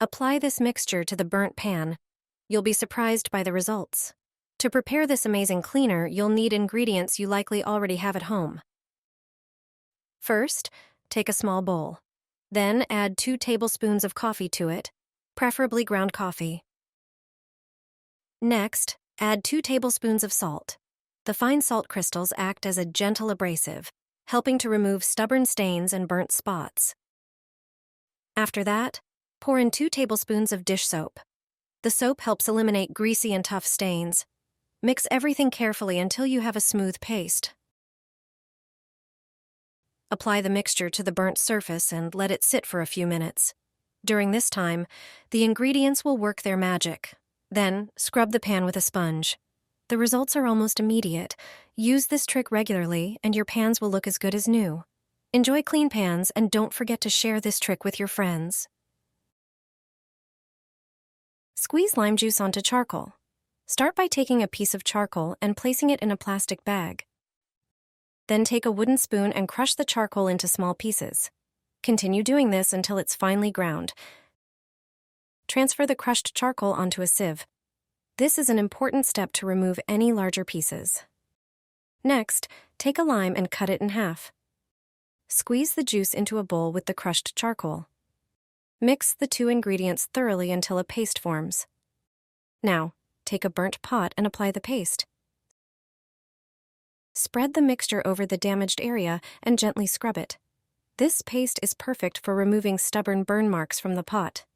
Apply this mixture to the burnt pan. You'll be surprised by the results. To prepare this amazing cleaner, you'll need ingredients you likely already have at home. First, take a small bowl. Then add 2 tablespoons of coffee to it, preferably ground coffee. Next, add 2 tablespoons of salt. The fine salt crystals act as a gentle abrasive, helping to remove stubborn stains and burnt spots. After that, pour in 2 tablespoons of dish soap. The soap helps eliminate greasy and tough stains. Mix everything carefully until you have a smooth paste. Apply the mixture to the burnt surface and let it sit for a few minutes. During this time, the ingredients will work their magic. Then, scrub the pan with a sponge. The results are almost immediate. Use this trick regularly, and your pans will look as good as new. Enjoy clean pans, and don't forget to share this trick with your friends. Squeeze lime juice onto charcoal. Start by taking a piece of charcoal and placing it in a plastic bag. Then take a wooden spoon and crush the charcoal into small pieces. Continue doing this until it's finely ground. Transfer the crushed charcoal onto a sieve. This is an important step to remove any larger pieces. Next, take a lime and cut it in half. Squeeze the juice into a bowl with the crushed charcoal. Mix the 2 ingredients thoroughly until a paste forms. Now, take a burnt pot and apply the paste. Spread the mixture over the damaged area and gently scrub it. This paste is perfect for removing stubborn burn marks from the pot.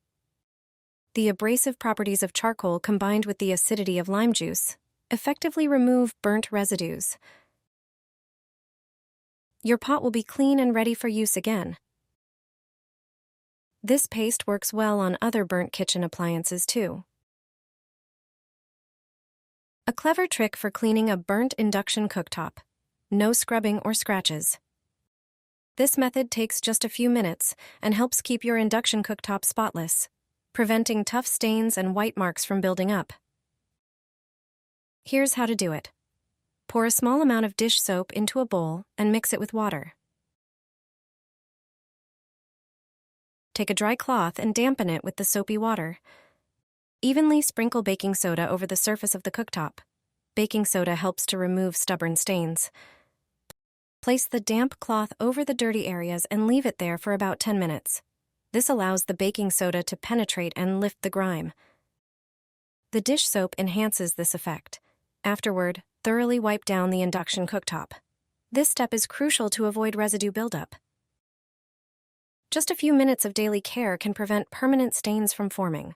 The abrasive properties of charcoal combined with the acidity of lime juice effectively remove burnt residues. Your pot will be clean and ready for use again. This paste works well on other burnt kitchen appliances too. A clever trick for cleaning a burnt induction cooktop. No scrubbing or scratches. This method takes just a few minutes and helps keep your induction cooktop spotless, preventing tough stains and white marks from building up. Here's how to do it. Pour a small amount of dish soap into a bowl and mix it with water. Take a dry cloth and dampen it with the soapy water. Evenly sprinkle baking soda over the surface of the cooktop. Baking soda helps to remove stubborn stains. Place the damp cloth over the dirty areas and leave it there for about 10 minutes. This allows the baking soda to penetrate and lift the grime. The dish soap enhances this effect. Afterward, thoroughly wipe down the induction cooktop. This step is crucial to avoid residue buildup. Just a few minutes of daily care can prevent permanent stains from forming.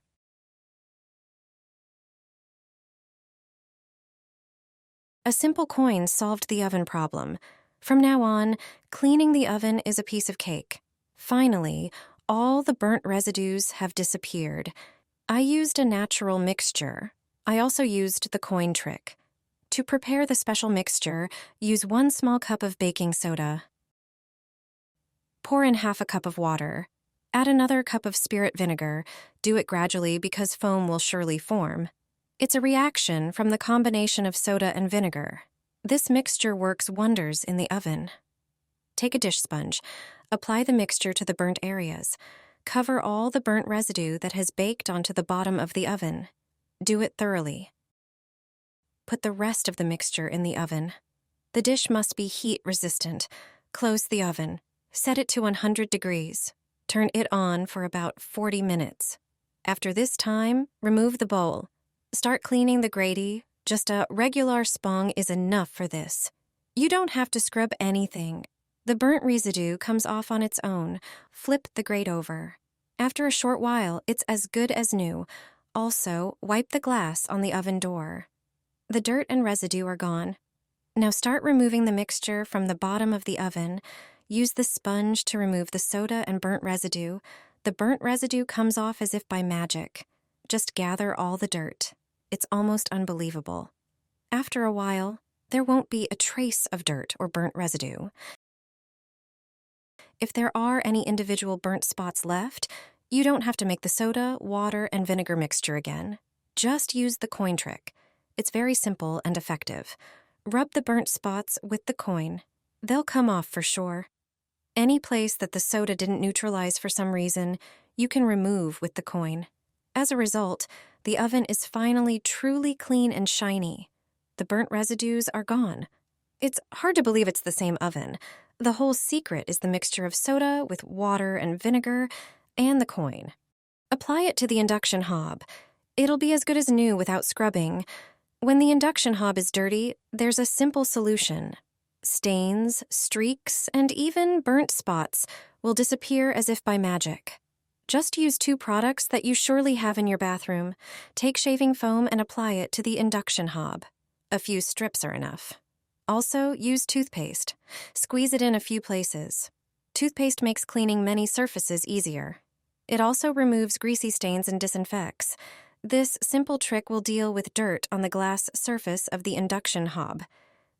A simple coin solved the oven problem. From now on, cleaning the oven is a piece of cake. Finally, all the burnt residues have disappeared. I used a natural mixture. I also used the coin trick. To prepare the special mixture, use 1 small cup of baking soda. Pour in half a cup of water. Add another cup of spirit vinegar. Do it gradually because foam will surely form. It's a reaction from the combination of soda and vinegar. This mixture works wonders in the oven. Take a dish sponge. Apply the mixture to the burnt areas. Cover all the burnt residue that has baked onto the bottom of the oven. Do it thoroughly. Put the rest of the mixture in the oven. The dish must be heat resistant. Close the oven. Set it to 100 degrees. Turn it on for about 40 minutes. After this time, remove the bowl. Start cleaning the grate. Just a regular spong is enough for this. You don't have to scrub anything. The burnt residue comes off on its own. Flip the grate over. After a short while, it's as good as new. Also, wipe the glass on the oven door. The dirt and residue are gone. Now start removing the mixture from the bottom of the oven. Use the sponge to remove the soda and burnt residue. The burnt residue comes off as if by magic. Just gather all the dirt. It's almost unbelievable. After a while, there won't be a trace of dirt or burnt residue. If there are any individual burnt spots left, you don't have to make the soda, water, and vinegar mixture again. Just use the coin trick. It's very simple and effective. Rub the burnt spots with the coin. They'll come off for sure. Any place that the soda didn't neutralize for some reason, you can remove with the coin. As a result, the oven is finally truly clean and shiny. The burnt residues are gone. It's hard to believe it's the same oven. The whole secret is the mixture of soda with water and vinegar and the coin. Apply it to the induction hob. It'll be as good as new without scrubbing. When the induction hob is dirty, there's a simple solution. Stains, streaks, and even burnt spots will disappear as if by magic. Just use 2 products that you surely have in your bathroom. Take shaving foam and apply it to the induction hob. A few strips are enough. Also, use toothpaste. Squeeze it in a few places. Toothpaste makes cleaning many surfaces easier. It also removes greasy stains and disinfects. This simple trick will deal with dirt on the glass surface of the induction hob.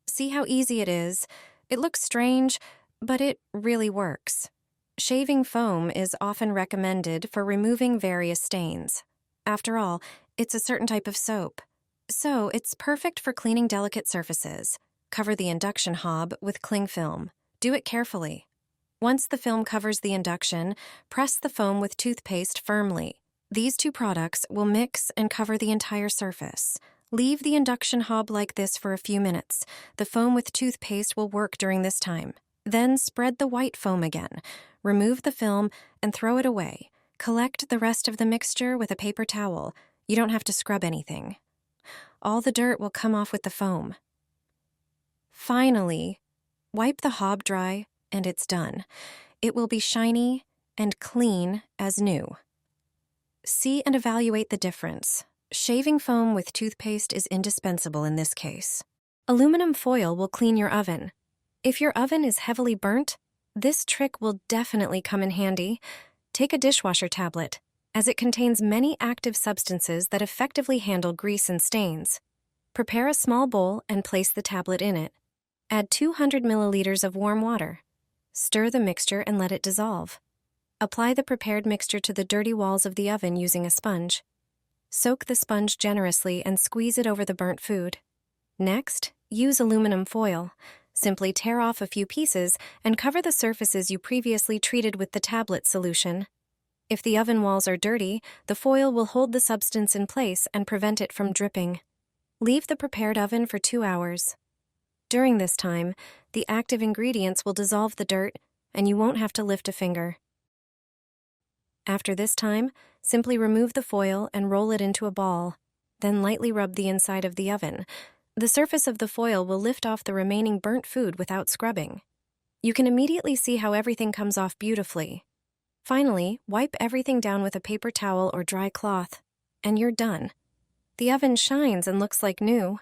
See how easy it is? It looks strange, but it really works. Shaving foam is often recommended for removing various stains. After all, it's a certain type of soap. So it's perfect for cleaning delicate surfaces. Cover the induction hob with cling film. Do it carefully. Once the film covers the induction, press the foam with toothpaste firmly. These 2 products will mix and cover the entire surface. Leave the induction hob like this for a few minutes. The foam with toothpaste will work during this time. Then spread the white foam again. Remove the film and throw it away. Collect the rest of the mixture with a paper towel. You don't have to scrub anything. All the dirt will come off with the foam. Finally, wipe the hob dry and it's done. It will be shiny and clean as new. See and evaluate the difference. Shaving foam with toothpaste is indispensable in this case. Aluminum foil will clean your oven. If your oven is heavily burnt, this trick will definitely come in handy. Take a dishwasher tablet, as it contains many active substances that effectively handle grease and stains. Prepare a small bowl and place the tablet in it. Add 200 milliliters of warm water. Stir the mixture and let it dissolve. Apply the prepared mixture to the dirty walls of the oven using a sponge. Soak the sponge generously and squeeze it over the burnt food. Next, use aluminum foil. Simply tear off a few pieces and cover the surfaces you previously treated with the tablet solution. If the oven walls are dirty, the foil will hold the substance in place and prevent it from dripping. Leave the prepared oven for 2 hours. During this time, the active ingredients will dissolve the dirt and you won't have to lift a finger. After this time, simply remove the foil and roll it into a ball. Then lightly rub the inside of the oven. The surface of the foil will lift off the remaining burnt food without scrubbing. You can immediately see how everything comes off beautifully. Finally, wipe everything down with a paper towel or dry cloth, and you're done. The oven shines and looks like new.